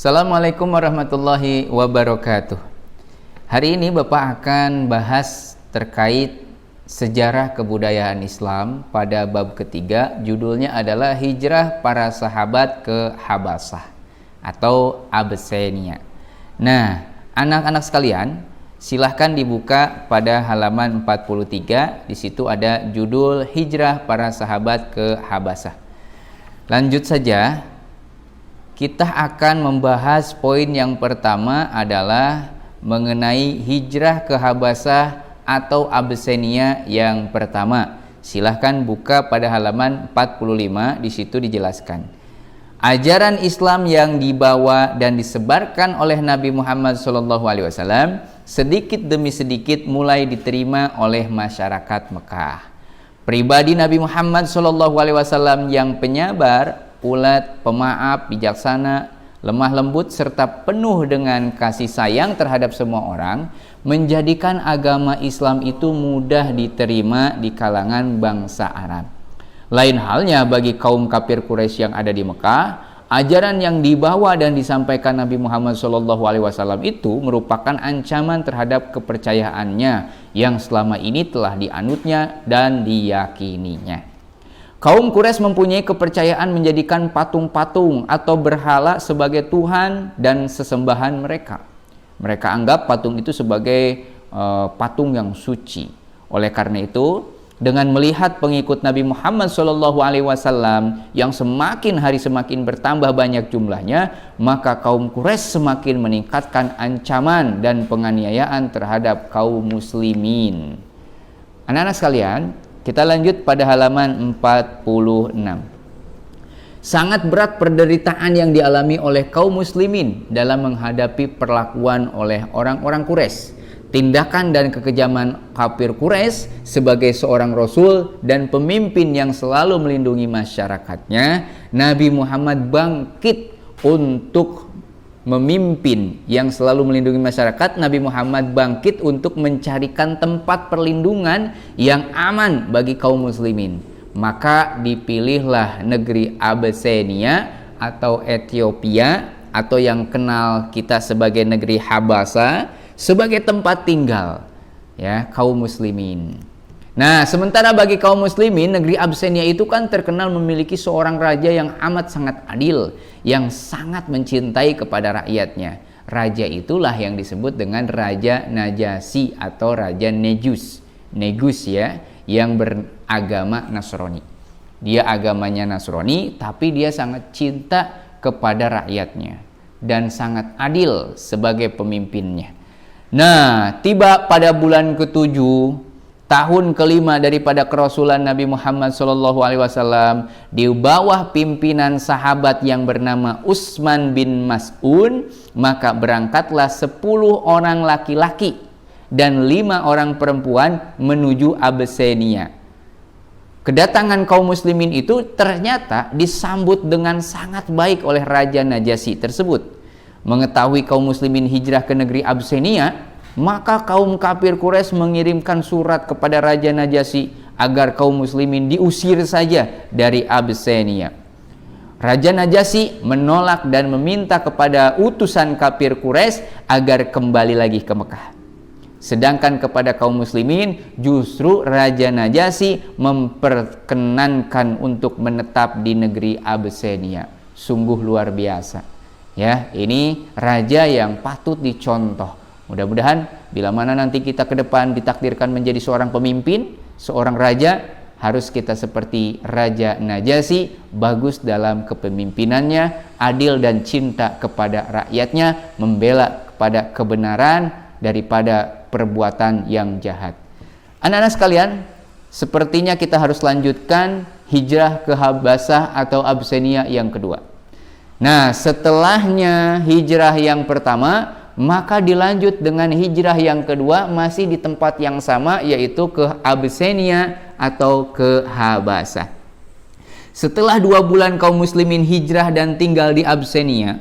Assalamualaikum warahmatullahi wabarakatuh. Hari ini Bapak akan bahas terkait sejarah kebudayaan Islam pada bab ketiga. Judulnya adalah Hijrah Para Sahabat ke Habasah atau Abyssinia. Nah, anak-anak sekalian, silahkan dibuka pada halaman 43. Di situ ada judul Hijrah Para Sahabat ke Habasah. Lanjut saja. Kita akan membahas poin yang pertama adalah mengenai hijrah ke Habasah atau Abyssinia yang pertama. Silahkan buka pada halaman 45, di situ dijelaskan. Ajaran Islam yang dibawa dan disebarkan oleh Nabi Muhammad SAW sedikit demi sedikit mulai diterima oleh masyarakat Mekah. Pribadi Nabi Muhammad SAW yang penyabar, ulet, pemaaf, bijaksana, lemah lembut, serta penuh dengan kasih sayang terhadap semua orang, menjadikan agama Islam itu mudah diterima di kalangan bangsa Arab. Lain halnya bagi kaum kafir Quraisy yang ada di Mekah. Ajaran yang dibawa dan disampaikan Nabi Muhammad SAW itu merupakan ancaman terhadap kepercayaannya yang selama ini telah dianutnya dan diyakininya. Kaum Quraisy mempunyai kepercayaan menjadikan patung-patung atau berhala sebagai Tuhan dan sesembahan mereka. Mereka anggap patung itu sebagai patung yang suci. Oleh karena itu, dengan melihat pengikut Nabi Muhammad SAW yang semakin hari semakin bertambah banyak jumlahnya, maka kaum Quraisy semakin meningkatkan ancaman dan penganiayaan terhadap kaum muslimin. Anak-anak sekalian, kita lanjut pada halaman 46. Sangat berat penderitaan yang dialami oleh kaum muslimin dalam menghadapi perlakuan oleh orang-orang Quraisy. Tindakan dan kekejaman kafir Quraisy sebagai seorang rasul dan pemimpin yang selalu melindungi masyarakatnya, Nabi Muhammad bangkit untuk memimpin yang selalu melindungi masyarakat. Nabi Muhammad bangkit untuk mencarikan tempat perlindungan yang aman bagi kaum muslimin. Maka dipilihlah negeri Abyssinia atau Ethiopia, atau yang kenal kita sebagai negeri Habasah, sebagai tempat tinggal ya kaum muslimin. Nah, sementara bagi kaum muslimin, negeri Abyssinia itu kan terkenal memiliki seorang raja yang amat sangat adil, yang sangat mencintai kepada rakyatnya. Raja itulah yang disebut dengan Raja Najasyi atau Raja Negus ya, yang beragama Nasrani. Dia agamanya Nasrani, tapi dia sangat cinta kepada rakyatnya dan sangat adil sebagai pemimpinnya. Nah, tiba pada bulan ke-7 tahun kelima daripada kerasulan Nabi Muhammad SAW, di bawah pimpinan sahabat yang bernama Utsman bin Mas'un, maka berangkatlah 10 orang laki-laki dan 5 orang perempuan menuju Abyssinia. Kedatangan kaum muslimin itu ternyata disambut dengan sangat baik oleh Raja Najasyi tersebut. Mengetahui kaum muslimin hijrah ke negeri Abyssinia, maka kaum kafir Quraisy mengirimkan surat kepada Raja Najasyi agar kaum muslimin diusir saja dari Abyssinia. Raja Najasyi menolak dan meminta kepada utusan kafir Quraisy agar kembali lagi ke Mekah. Sedangkan kepada kaum muslimin justru Raja Najasyi memperkenankan untuk menetap di negeri Abyssinia. Sungguh luar biasa. Ya, ini raja yang patut dicontoh. Mudah-mudahan bila mana nanti kita ke depan ditakdirkan menjadi seorang pemimpin, seorang raja, harus kita seperti Raja Najasyi, bagus dalam kepemimpinannya, adil dan cinta kepada rakyatnya, membela kepada kebenaran daripada perbuatan yang jahat. Anak-anak sekalian, sepertinya kita harus lanjutkan hijrah ke Habasah atau Abyssinia yang kedua. Nah, setelahnya hijrah yang pertama, maka dilanjut dengan hijrah yang kedua masih di tempat yang sama, yaitu ke Abyssinia atau ke Habasah. Setelah 2 bulan kaum muslimin hijrah dan tinggal di Abyssinia,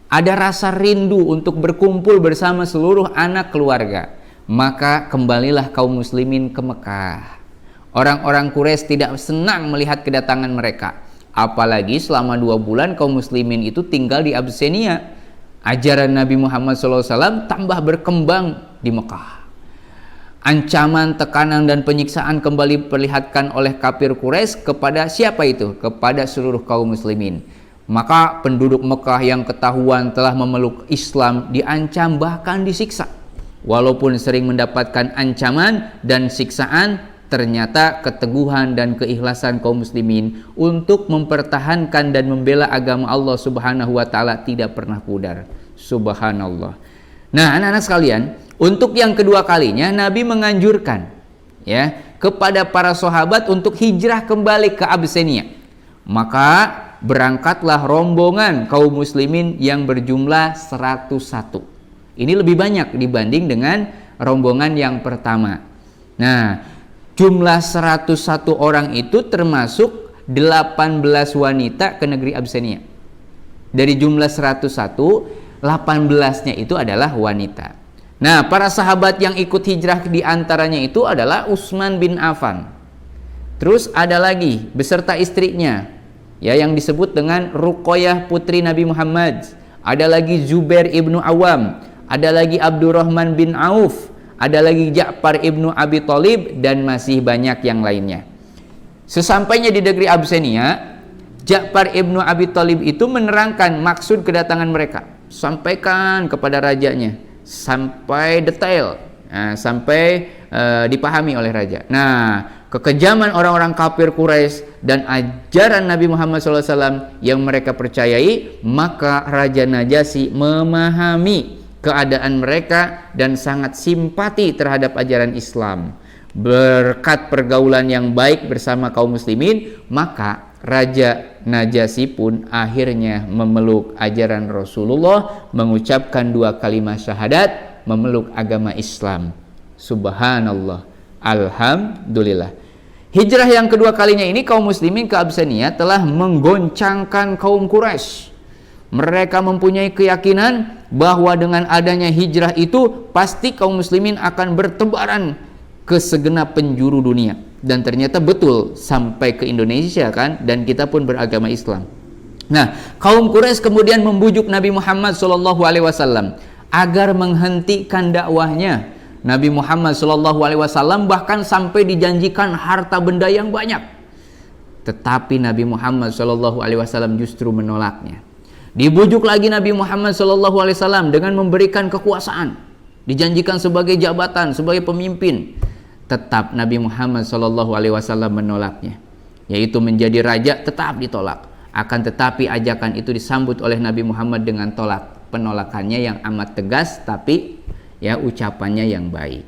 ada rasa rindu untuk berkumpul bersama seluruh anak keluarga. Maka kembalilah kaum muslimin ke Mekah. Orang-orang Quraisy tidak senang melihat kedatangan mereka. Apalagi selama 2 bulan kaum muslimin itu tinggal di Abyssinia. Ajaran Nabi Muhammad SAW tambah berkembang di Mekah. Ancaman, tekanan, dan penyiksaan kembali diperlihatkan oleh kafir Quraisy kepada siapa itu? Kepada seluruh kaum muslimin. Maka penduduk Mekah yang ketahuan telah memeluk Islam diancam bahkan disiksa. Walaupun sering mendapatkan ancaman dan siksaan, ternyata keteguhan dan keikhlasan kaum muslimin untuk mempertahankan dan membela agama Allah Subhanahu wa taala tidak pernah pudar. Subhanallah. Nah, anak-anak sekalian, untuk yang kedua kalinya Nabi menganjurkan kepada para sahabat untuk hijrah kembali ke Abyssinia. Maka berangkatlah rombongan kaum muslimin yang berjumlah 101. Ini lebih banyak dibanding dengan rombongan yang pertama. Nah, jumlah 101 orang itu termasuk 18 wanita ke negeri Abyssinia. Dari jumlah 101, 18-nya itu adalah wanita. Nah, para sahabat yang ikut hijrah di antaranya itu adalah Utsman bin Affan. Terus ada lagi beserta istrinya, yang disebut dengan Ruqayyah putri Nabi Muhammad. Ada lagi Zubair ibnu Awam, ada lagi Abdurrahman bin Auf, ada lagi Ja'far ibnu Abi Thalib, dan masih banyak yang lainnya. Sesampainya di negeri Abyssinia, Ja'far ibnu Abi Thalib itu menerangkan maksud kedatangan mereka, sampaikan kepada rajanya sampai detail, sampai dipahami oleh raja. Nah, kekejaman orang-orang kafir Quraisy dan ajaran Nabi Muhammad SAW yang mereka percayai, maka Raja Najasyi memahami keadaan mereka dan sangat simpati terhadap ajaran Islam. Berkat pergaulan yang baik bersama kaum muslimin, maka Raja Najasyi pun akhirnya memeluk ajaran Rasulullah, mengucapkan 2 kalimat syahadat, memeluk agama Islam. Subhanallah, alhamdulillah. Hijrah yang kedua kalinya ini kaum muslimin ke Abyssinia telah menggoncangkan kaum Quraisy. Mereka mempunyai keyakinan bahwa dengan adanya hijrah itu pasti kaum muslimin akan bertebaran ke segenap penjuru dunia. Dan ternyata betul sampai ke Indonesia kan, dan kita pun beragama Islam. Nah, kaum Quraisy kemudian membujuk Nabi Muhammad SAW agar menghentikan dakwahnya. Nabi Muhammad SAW bahkan sampai dijanjikan harta benda yang banyak. Tetapi Nabi Muhammad SAW justru menolaknya. Dibujuk lagi Nabi Muhammad SAW dengan memberikan kekuasaan, dijanjikan sebagai jabatan, sebagai pemimpin. Tetap Nabi Muhammad SAW menolaknya, yaitu menjadi raja tetap ditolak. Akan tetapi ajakan itu disambut oleh Nabi Muhammad dengan penolakannya yang amat tegas, tapi ucapannya yang baik.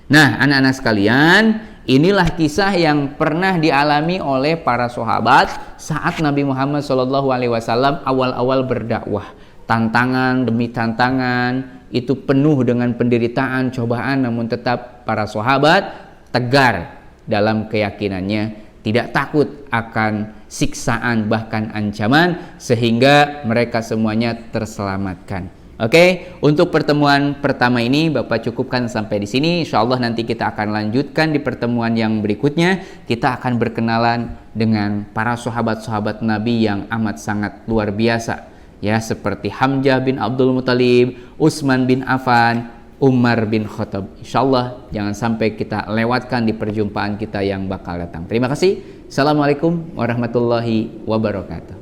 Nah, anak-anak sekalian, inilah kisah yang pernah dialami oleh para sahabat saat Nabi Muhammad SAW awal-awal berdakwah. Tantangan demi tantangan, itu penuh dengan penderitaan, cobaan, namun tetap para sahabat tegar dalam keyakinannya, tidak takut akan siksaan bahkan ancaman, sehingga mereka semuanya terselamatkan. Oke, untuk pertemuan pertama ini Bapak cukupkan sampai di sini. Insyaallah nanti kita akan lanjutkan di pertemuan yang berikutnya. Kita akan berkenalan dengan para sahabat-sahabat Nabi yang amat sangat luar biasa, seperti Hamzah bin Abdul Muthalib, Utsman bin Affan, Umar bin Khattab. Insyaallah jangan sampai kita lewatkan di perjumpaan kita yang bakal datang. Terima kasih. Assalamualaikum warahmatullahi wabarakatuh.